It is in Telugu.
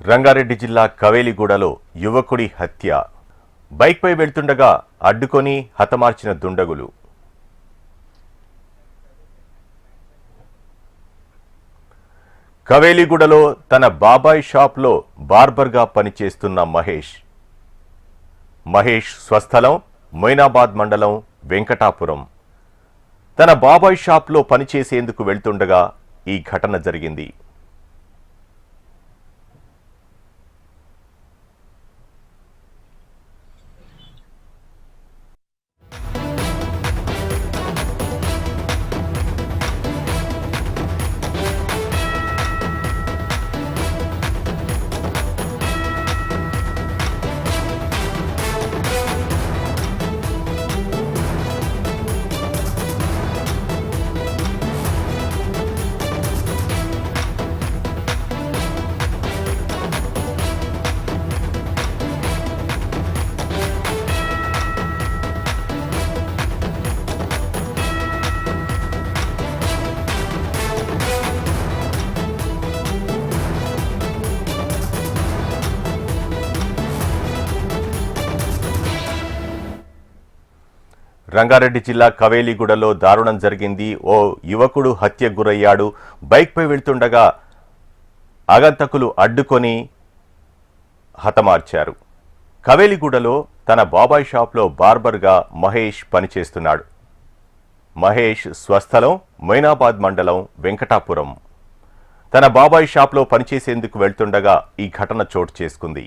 రంగారెడ్డి జిల్లా కవేలిగూడలో యువకుడి హత్య. బైక్పై వెళ్తుండగా అడ్డుకొని హతమార్చిన దుండగులు. కవేలిగూడలో తన బాబాయ్ షాప్లో బార్బర్గా పనిచేస్తున్న మహేష్ స్వస్థలం మొయినాబాద్ మండలం వెంకటాపురం. తన బాబాయ్ షాప్లో పనిచేసేందుకు వెళ్తుండగా ఈ ఘటన జరిగింది. రంగారెడ్డి జిల్లా కవేలిగూడలో దారుణం జరిగింది. ఓ యువకుడు హత్యకు గురయ్యాడు. బైక్పై వెళ్తుండగా ఆగంతకులు అడ్డుకొని హతమార్చారు. కవేలిగూడలో తన బాబాయ్ షాప్లో బార్బర్గా మహేష్ పనిచేస్తున్నాడు. మహేష్ స్వస్థలం మొయినాబాద్ మండలం వెంకటాపురం. తన బాబాయ్ షాప్లో పనిచేసేందుకు వెళ్తుండగా ఈ ఘటన చోటు చేసుకుంది.